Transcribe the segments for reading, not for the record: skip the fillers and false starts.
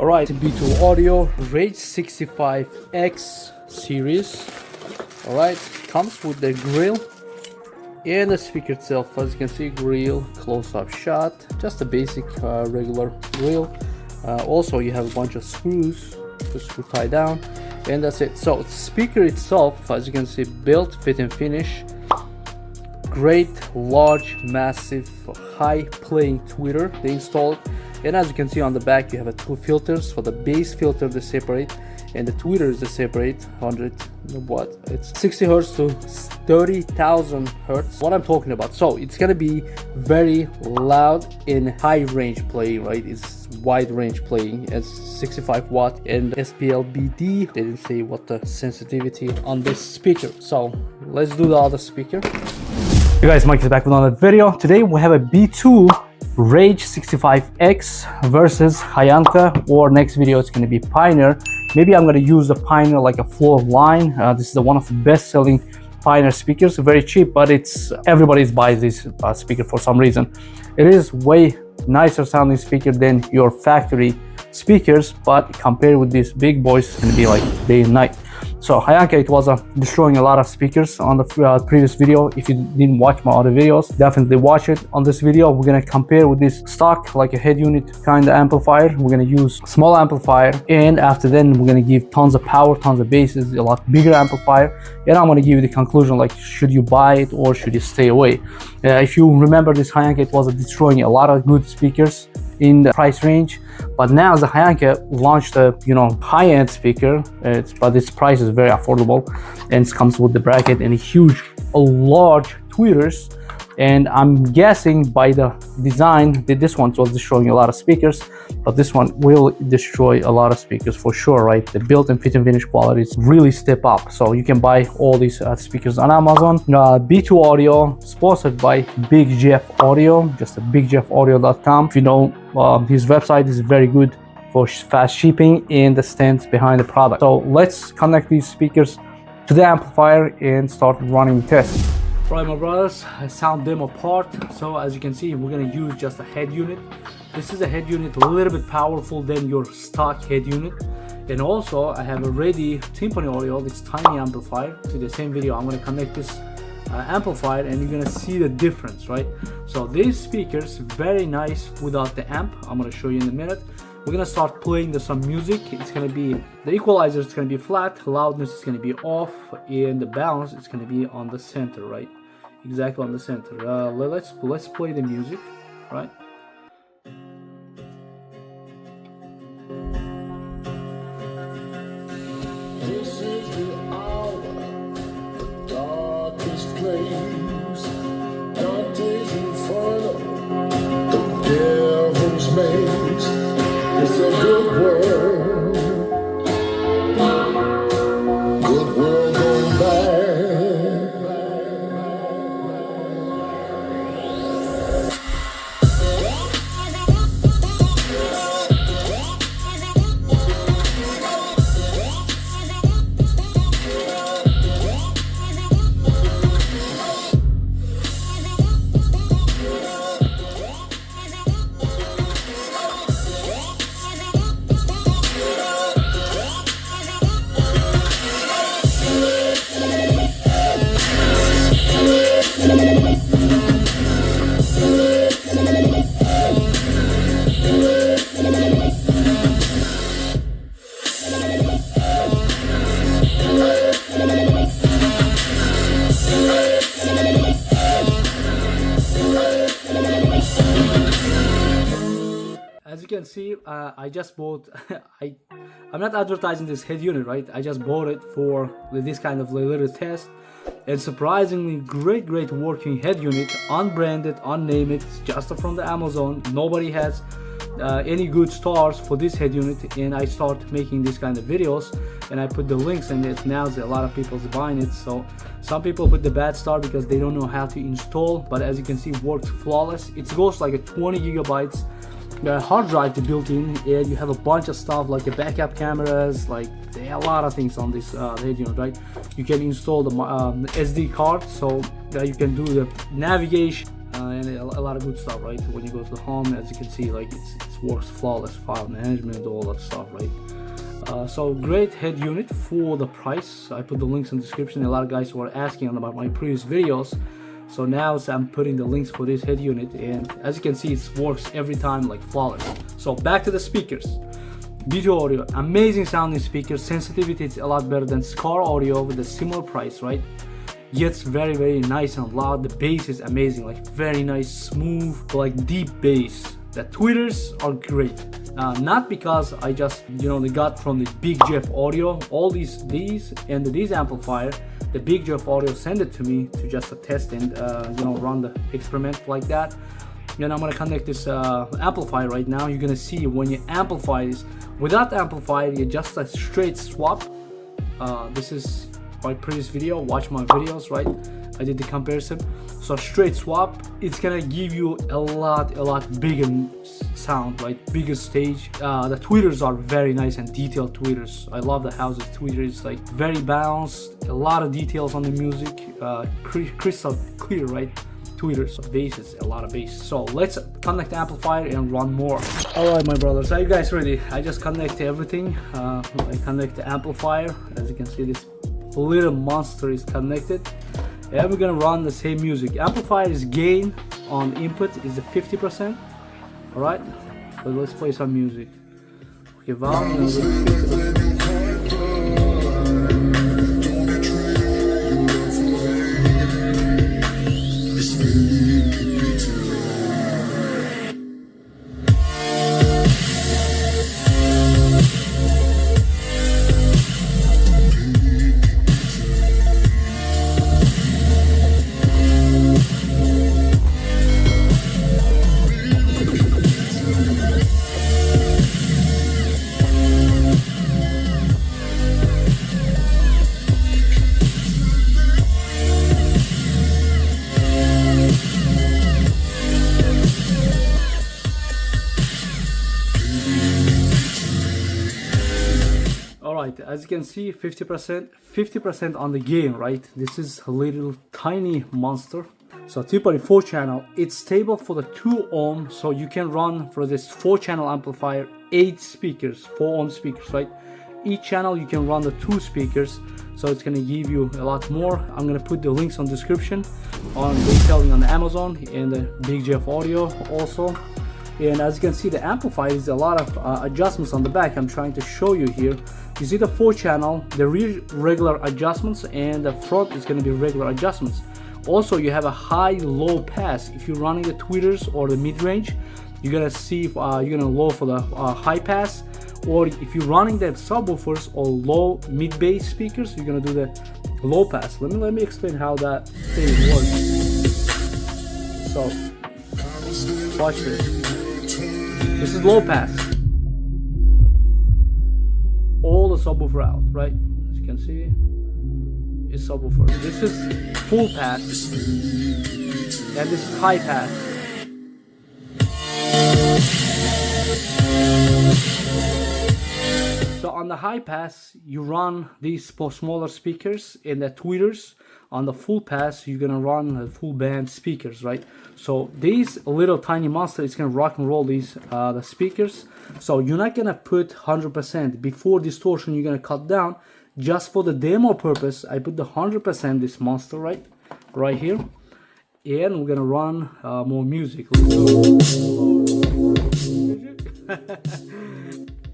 Alright, B2 Audio RAGE65X series. Alright, comes with the grill and the speaker itself. As you can see, grill, close-up shot, just a basic regular grill. Also you have a bunch of screws to screw tie down, and that's it. So the speaker itself, as you can see, built, fit and finish. Great, large, massive, high playing tweeter they installed. And as you can see on the back, you have two filters. For the bass filter they separate, and the tweeters they separate. 100 what? It's 60 hertz to 30,000 hertz. What I'm talking about. So it's gonna be very loud in high range playing, right? It's wide range playing as 65 watt and SPL-BD. They didn't say what the sensitivity on this speaker. So let's do the other speaker. Hey guys, Mike is back with another video. Today we have a B2 RAGE65X versus Hayanka, or next video it's going to be Pioneer. Maybe I'm going to use the Pioneer like a floor line. This is one of the best selling Pioneer speakers. Very cheap, but it's everybody's buys this speaker for some reason. It is way nicer sounding speaker than your factory speakers, but compared with these big boys, it's going to be like day and night. So Hayanka, it was destroying a lot of speakers on the previous video. If you didn't watch my other videos, definitely watch it. On this video, we're gonna compare with this stock, like a head unit kind of amplifier. We're gonna use small amplifier, and after then, we're gonna give tons of power, tons of basses, a lot bigger amplifier. And I'm gonna give you the conclusion, like, should you buy it or should you stay away? If you remember, this Hayanka, it was destroying a lot of good speakers in the price range, but now the Hayanka launched a high-end speaker, but its price is very affordable, and it comes with the bracket and a large tweeters. And I'm guessing by the design that this one was destroying a lot of speakers, but this one will destroy a lot of speakers for sure, right? The built and fit and finish quality is really step up. So you can buy all these speakers on Amazon. B2 Audio, sponsored by Big Jeff Audio, just bigjeffaudio.com. If you know, his website is very good for fast shipping and the stands behind the product. So let's connect these speakers to the amplifier and start running the test. Right, my brothers, I sound them apart. So as you can see, we're gonna use just a head unit. This is a head unit a little bit powerful than your stock head unit. And also I have a ready Timpano audio, this tiny amplifier. To the same video, I'm gonna connect this amplifier and you're gonna see the difference, right? So these speakers, very nice without the amp. I'm gonna show you in a minute. We're gonna start playing some music. It's gonna be, the equalizer is gonna be flat, loudness is gonna be off, and the balance is gonna be on the center, right? Exactly on the center. Let's play the music, right? This is the hour, the darkest place, Dante's Inferno, the devil's maze. It's a good world going bad. As you can see, I just bought I'm not advertising this head unit, right? I just bought it for this kind of little test, and surprisingly great working head unit, unbranded, unnamed, just from the Amazon. Nobody has any good stars for this head unit, and I start making this kind of videos and I put the links in it. Now a lot of people's buying it. So some people put the bad star because they don't know how to install, but as you can see, works flawless. It goes like a 20 gigabytes hard drive to built in, and you have a bunch of stuff like the backup cameras, like there are a lot of things on this head unit, right? You can install the SD card, so you can do the navigation, and a lot of good stuff, right? When you go to the home, as you can see, like it works flawless, file management, all that stuff, right? So great head unit for the price. I put the links in the description. A lot of guys were asking about my previous videos, so now I'm putting the links for this head unit, and as you can see, it works every time like flawless. So back to the speakers. B2 Audio, amazing sounding speakers. Sensitivity is a lot better than Scar Audio with a similar price, right? Gets very nice and loud. The bass is amazing, like very nice, smooth, like deep bass. The tweeters are great. Not because I just, you know, they got from the Big Jeff Audio. All these and these amplifier, the Big Jeff Audio sent it to me to just test and you know, run the experiment like that. And I'm gonna connect this amplifier right now. You're gonna see when you amplify this. Without the amplifier, you just a straight swap. This is my previous video. Watch my videos, right? I did the comparison. So straight swap, it's gonna give you a lot bigger sound, right? Bigger stage. The tweeters are very nice and detailed tweeters. I love the house's tweeters, like very balanced, a lot of details on the music, crystal clear, right? Tweeters, so bass is a lot of bass. So let's connect the amplifier and run more. All right, my brothers, are you guys ready? I just connect everything. I connect the amplifier. As you can see, this little monster is connected, and we're gonna run the same music. Amplifier's gain on input is the 50%. All right, so let's play some music. Okay, volume is 50%. As you can see, 50% on the gain, right? This is a little tiny monster. So 2.4 channel, it's stable for the 2 ohm, so you can run for this 4 channel amplifier 8 speakers, 4 ohm speakers, right? Each channel you can run the 2 speakers, so it's gonna give you a lot more. I'm gonna put the links on description on retailing on Amazon and the Big Jeff Audio also. And as you can see, the amplifier is a lot of adjustments on the back. I'm trying to show you here. You see the 4 channel, the rear regular adjustments, and the front is going to be regular adjustments. Also, you have a high-low pass. If you're running the tweeters or the mid-range, you're gonna see if you're gonna low for the high pass, or if you're running the subwoofers or low mid-bass speakers, you're gonna do the low pass. Let me explain how that thing works. So, watch this. This is low pass. All the subwoofer out, right? As you can see, is subwoofer. This is full pass, and this is high pass. So on the high pass, you run these smaller speakers and the tweeters. On the full pass, you're gonna run the full band speakers, right? So these little tiny monster is gonna rock and roll these the speakers. So you're not gonna put 100%. Before distortion, you're gonna cut down. Just for the demo purpose, I put the 100% this monster right here, and we're gonna run more music.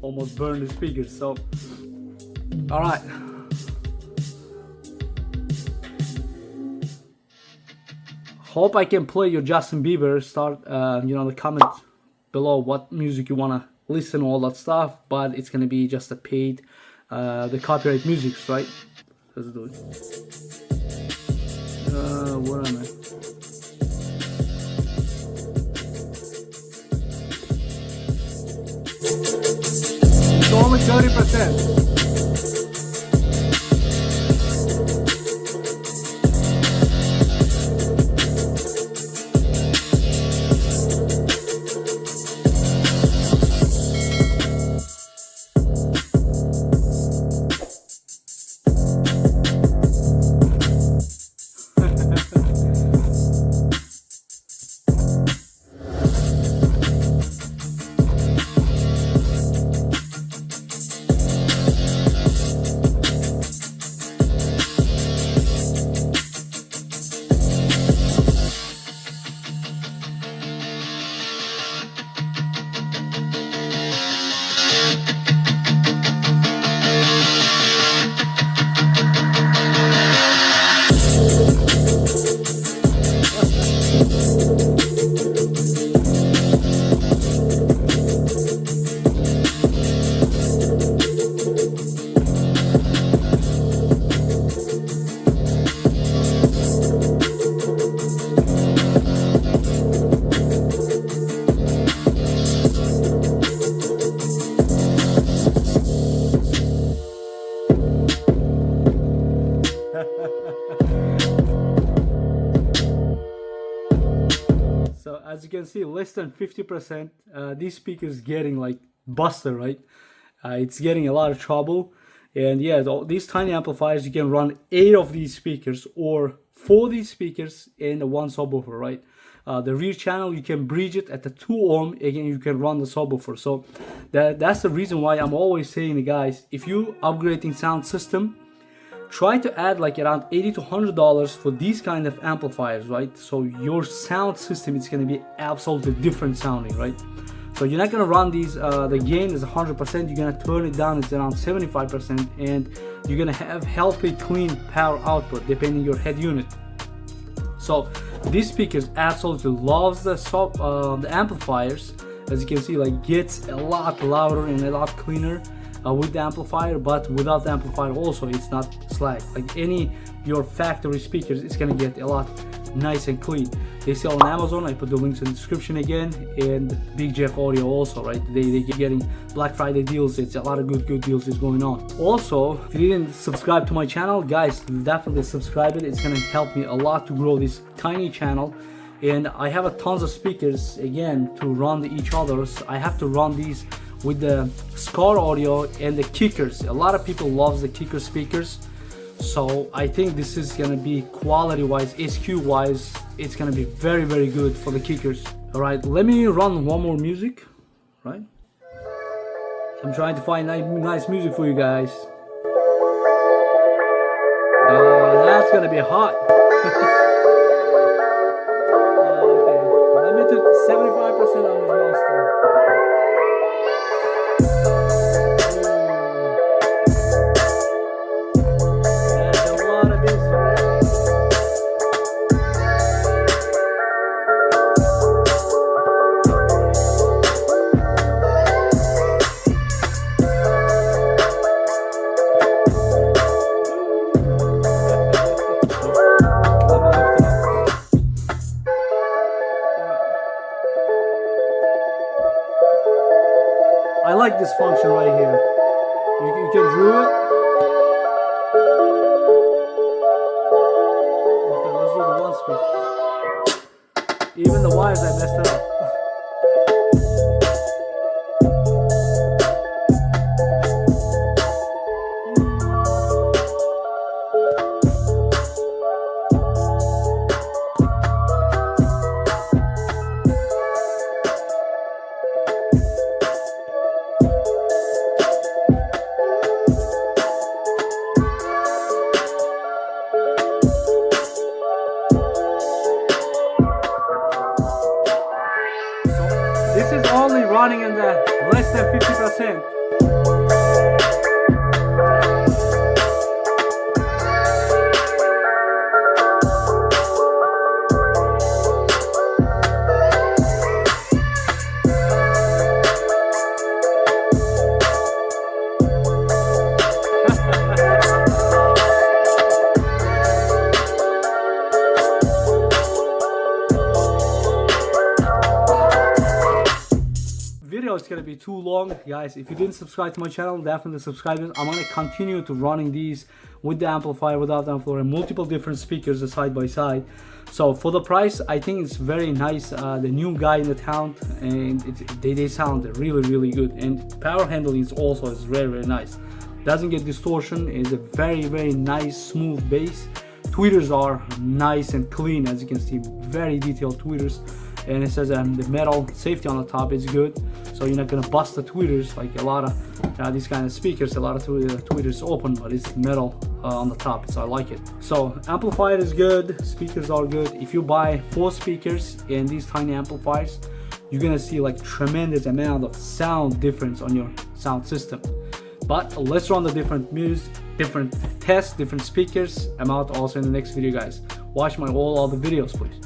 Almost burned the speakers. So, all right. Hope I can play your Justin Bieber. Start, you know, the comment below what music you wanna listen, all that stuff. But it's gonna be just a paid, the copyright music, right? Let's do it. Where am I? It's only 30%. as you can see, less than 50%. These speakers getting like busted, right? It's getting a lot of trouble. And yeah, these tiny amplifiers, you can run 8 of these speakers or 4 of these speakers and 1 subwoofer, right? The rear channel, you can bridge it at the 2 ohm. Again, you can run the subwoofer. So that's the reason why I'm always saying, guys, if you upgrading sound system, try to add like around $80 to $100 for these kind of amplifiers, right? So your sound system is going to be absolutely different sounding, right? So you're not going to run these, the gain is 100%, you're going to turn it down, it's around 75%, and you're going to have healthy, clean power output depending your head unit. So these speakers absolutely loves the amplifiers. As you can see, like gets a lot louder and a lot cleaner with the amplifier, but without the amplifier also it's not slag. Like any your factory speakers, it's gonna get a lot nice and clean. They sell on Amazon. I put the links in the description again, and B2 Audio also, right? They getting Black Friday deals. It's a lot of good deals is going on. Also, if you didn't subscribe to my channel, guys, definitely subscribe it. It's gonna help me a lot to grow this tiny channel. And I have a tons of speakers again to run each other's. I have to run these with the Scar Audio and the kickers. A lot of people love the kicker speakers, so I think this is gonna be quality wise, SQ wise, it's gonna be very good for the kickers. All right, let me run one more music, right? I'm trying to find nice music for you guys. That's gonna be hot. Okay, let me take 75% on this monster. I like this function right here. You can drew it. Okay, let's do the one speed. Even the wires I messed up. This is only running in the less than 50%. Video is gonna be too long, guys. If you didn't subscribe to my channel, definitely subscribe. I'm gonna continue to running these with the amplifier, without the amplifier, and multiple different speakers side by side. So for the price, I think it's very nice. The new guy in the town, and they sound really good, and power handling is also very nice. Doesn't get distortion. It's a very nice smooth bass. Tweeters are nice and clean, as you can see, very detailed tweeters. And it says the metal safety on the top is good, so you're not gonna bust the tweeters like a lot of these kind of speakers. A lot of tweeters open, but it's metal on the top, so I like it. So amplifier is good, speakers are good. If you buy 4 speakers and these tiny amplifiers, you're gonna see like tremendous amount of sound difference on your sound system. But let's run the different music, different tests, different speakers. I'm out also in the next video, guys. Watch my all other videos, please.